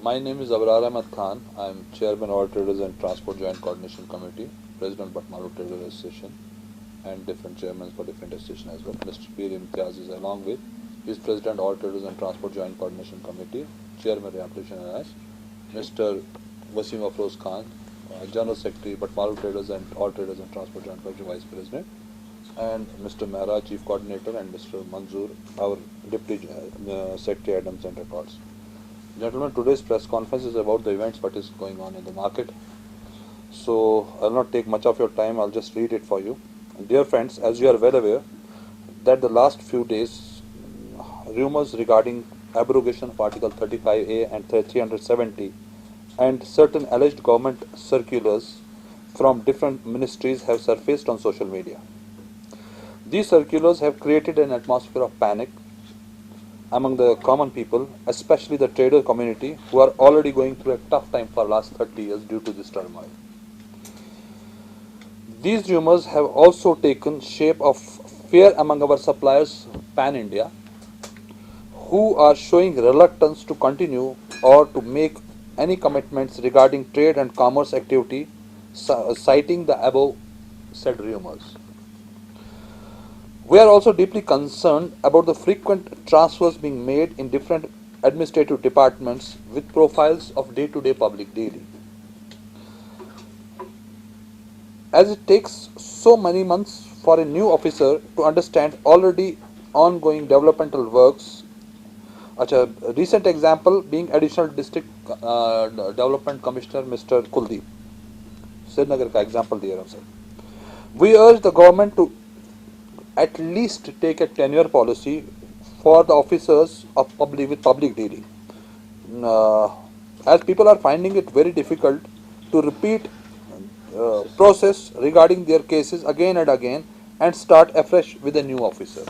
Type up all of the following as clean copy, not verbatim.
My name is Abrar Ahmed Khan. I am Chairman All Traders and Transport Joint Coordination Committee, President Batmalu Traders Association, and different chairmen for different associations as well. Mr. Peer Imtiaz is along with. He is President All Traders and Transport Joint Coordination Committee, Chairman Rehabilitation Alliance. Mr. Wasim Afroz Khan, General Secretary Batmalu Traders and All Traders and Transport Joint Committee Vice President, and Mr. Mehra, Chief Coordinator, and Mr. Manzoor, our Deputy Secretary Adams and Records. Gentlemen, today's press conference is about the events what is going on in the market. So I'll not take much of your time, I'll just read it for you. Dear friends, as you are well aware that the last few days rumors regarding abrogation of Article 35A and 370 and certain alleged government circulars from different ministries have surfaced on social media. These circulars have created an atmosphere of panic among the common people, especially the trader community, who are already going through a tough time for the last 30 years due to this turmoil. These rumors have also taken shape of fear among our suppliers pan-India, who are showing reluctance to continue or to make any commitments regarding trade and commerce activity, citing the above said rumors. We are also deeply concerned about the frequent transfers being made in different administrative departments with profiles of day-to-day public dealing. As it takes so many months for a new officer to understand already ongoing developmental works, a recent example being Additional District Development Commissioner Mr. Kuldeep, Srinagar ka example diya raha sir. We urge the government to at least take a tenure policy for the officers of public dealing, as people are finding it very difficult to repeat process regarding their cases again and again and start afresh with a new officer.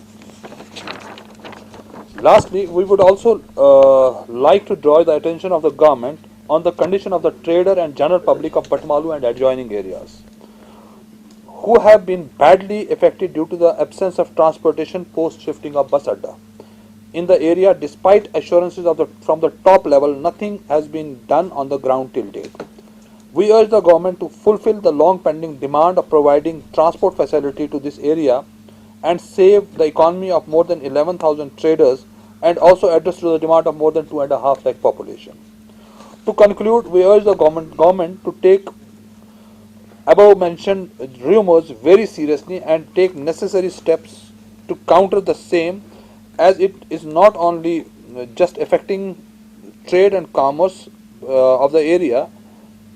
Lastly, we would also like to draw the attention of the government on the condition of the trader and general public of Batmalu and adjoining areas, who have been badly affected due to the absence of transportation post-shifting of bus adda. In the area, despite assurances from the top level, nothing has been done on the ground till date. We urge the government to fulfill the long-pending demand of providing transport facility to this area and save the economy of more than 11,000 traders, and also address to the demand of more than 2.5 lakh population. To conclude, we urge the government to take above mentioned rumors very seriously and take necessary steps to counter the same, as it is not only just affecting trade and commerce of the area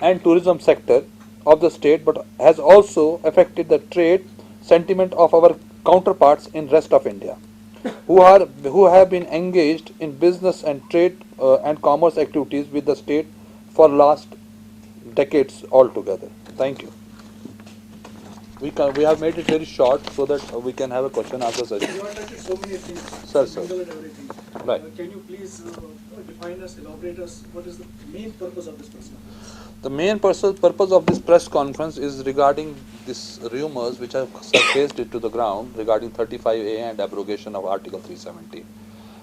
and tourism sector of the state, but has also affected the trade sentiment of our counterparts in rest of India, who have been engaged in business and trade and commerce activities with the state for last decades altogether. Thank you. We have made it very short so that we can have a question answer session. You are touching so many things, Sir. legal and everything. Right. Can you please define us, elaborate us, what is the main purpose of this press conference? The main purpose of this press conference is regarding these rumors which have surfaced into the ground regarding 35A and abrogation of Article 370.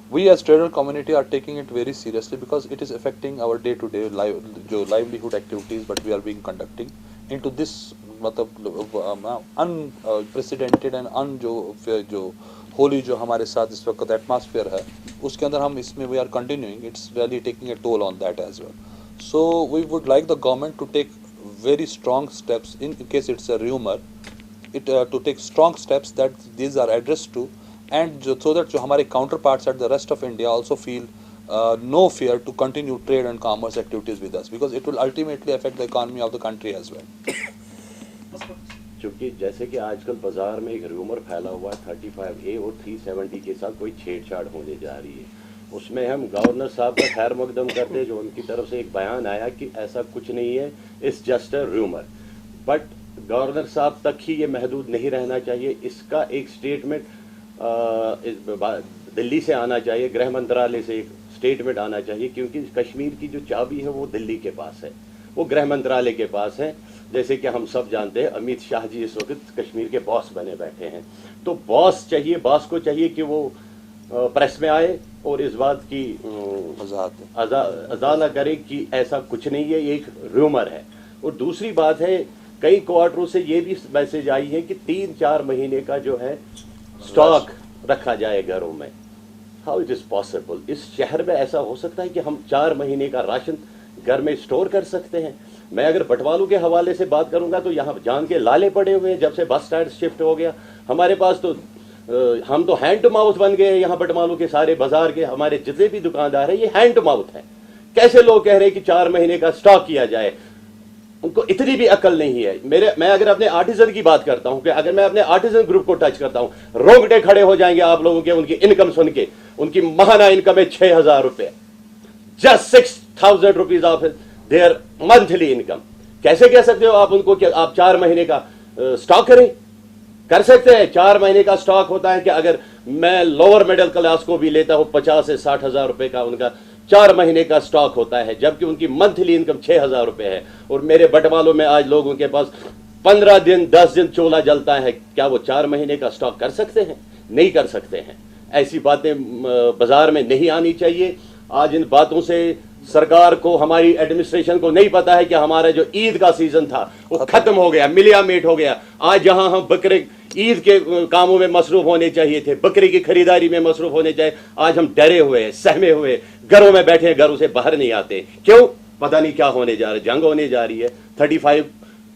We as trader community are taking it very seriously because it is affecting our day-to-day livelihood activities that we are being conducting into this unprecedented and जो होली जो हमारे साथ इस वक्त atmosphere है उसके अंदर हम इसमें we are continuing. It's really taking a toll on that as well. So we would like the government to take very strong steps in case it's a rumor, to take strong steps that these are addressed to, and so that जो हमारे counterparts at the rest of India also feel no fear to continue trade and commerce activities with us, because it will ultimately affect the economy of the country as well. क्योंकि जैसे कि आजकल बाजार में एक rumour फैला हुआ है 35A और 370 के साथ कोई छेड़छाड़ होने जा रही है, उसमें हम गवर्नर साहब का खैर मकदम करते, जो उनकी तरफ से एक बयान आया कि ऐसा कुछ नहीं है, it's just a rumour, but governor साहब तक ही ये महदूद नहीं रहना चाहिए. इसका एक स्टेटमेंट दिल्ली से आना चाहिए, गृह मंत्रालय से एक स्टेटमेंट आना चाहिए, क्योंकि कश्मीर की जो चाबी है वो दिल्ली के पास है, वो गृह मंत्रालय के पास है. जैसे कि हम सब जानते हैं अमित शाह जी इस वक्त कश्मीर के बॉस बने बैठे हैं, तो बॉस को चाहिए कि वो प्रेस में आए और इस बात की वजाहत है। अजाला करे कि ऐसा कुछ नहीं है, ये एक रूमर है। और दूसरी बात है, कई क्वार्टरों से ये भी मैसेज आई है कि 3-4 महीने का जो है स्टॉक रखा जाए घरों में। How it is possible? इस शहर में ऐसा हो सकता है कि हम 4 महीने का राशन घर में स्टोर कर सकते हैं? मैं अगर बटवालों के हवाले से बात करूंगा तो यहाँ जान के लाले पड़े हुए हैं। जब से बस स्टैंड शिफ्ट हो गया हमारे पास तो हम तो हैंड टू माउथ बन गए। यहाँ बटवालों के सारे बाजार के हमारे जितने भी दुकानदार हैं ये हैंड टू माउथ है। कैसे लोग कह रहे हैं कि 4 महीने का स्टॉक किया जाए? उनको इतनी भी अकल नहीं है। मैं अगर अपने आर्टिजन की बात करता हूं कि अगर मैं अपने आर्टिजन ग्रुप को टच करता हूं, रोंगटे खड़े हो जाएंगे आप लोगों के उनकी इनकम सुन के। उनकी माहाना इनकम है 6,000 रुपए, just 6,000 rupees of their monthly income. कैसे कह सकते हो आप उनको कि आप 4 महीने का स्टॉक करें? कर सकते हैं। 4 महीने का स्टॉक होता है कि अगर मैं लोअर मिडिल क्लास को भी लेता हूं 50 से 60,000 रुपए का उनका 4 महीने का स्टॉक होता है, जबकि उनकी मंथली इनकम 6,000 रुपए है। और मेरे बटवालों में आज लोगों के पास 15 दिन 10 दिन चूल्हा जलता है। क्या वो 4 महीने का स्टॉक कर सकते हैं? नहीं कर सकते हैं। ऐसी बातें बाजार में नहीं आनी चाहिए। आज इन बातों से सरकार को, हमारी एडमिनिस्ट्रेशन को नहीं पता है कि हमारा जो ईद का सीजन था वो खत्म हो गया, मिलिया मेट हो गया। आज जहां हम बकरे ईद के कामों में मसरूफ होने चाहिए थे, बकरे की खरीदारी में मसरूफ होने चाहिए, आज हम डरे हुए, सहमे हुए, घरों में बैठे, घरों से बाहर नहीं आते। क्यों? पता नहीं क्या होने जा रहा है। जंग होने जा रही है। 35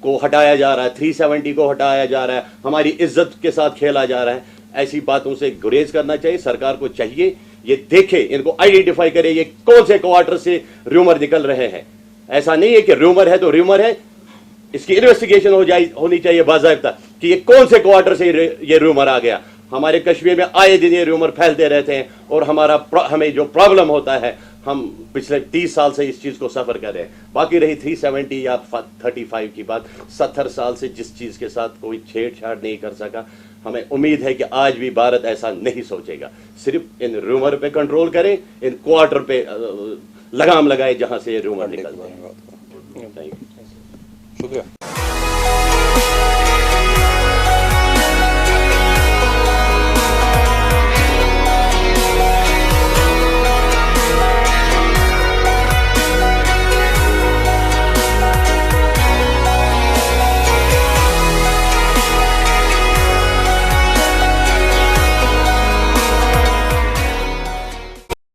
को हटाया जा रहा है, 370 को हटाया जा रहा है, हमारी इज्जत के साथ खेला जा रहा है। ऐसी बातों से गुरेज करना चाहिए। सरकार को चाहिए ये देखे, इनको आइडेंटिफाई करे ये कौन से क्वार्टर से रूमर निकल रहे हैं। ऐसा नहीं है कि रूमर है तो रूमर है, इसकी इन्वेस्टिगेशन होनी चाहिए बाज़ाब्ता कि ये कौन से क्वार्टर से ये रूमर आ गया। हमारे कश्मीर में आए दिन ये रूमर फैलते रहते हैं और हमें जो प्रॉब्लम होता है, हम पिछले 30 साल से इस चीज को सफर कर रहे हैं। बाकी रही 370 या 35 की बात, 70 साल से जिस चीज के साथ कोई छेड़छाड़ नहीं कर सका, हमें उम्मीद है कि आज भी भारत ऐसा नहीं सोचेगा। सिर्फ इन रूमर पे कंट्रोल करें, इन क्वार्टर पे लगाम लगाए जहां से ये रूमर निकलते हैं। शुक्रिया।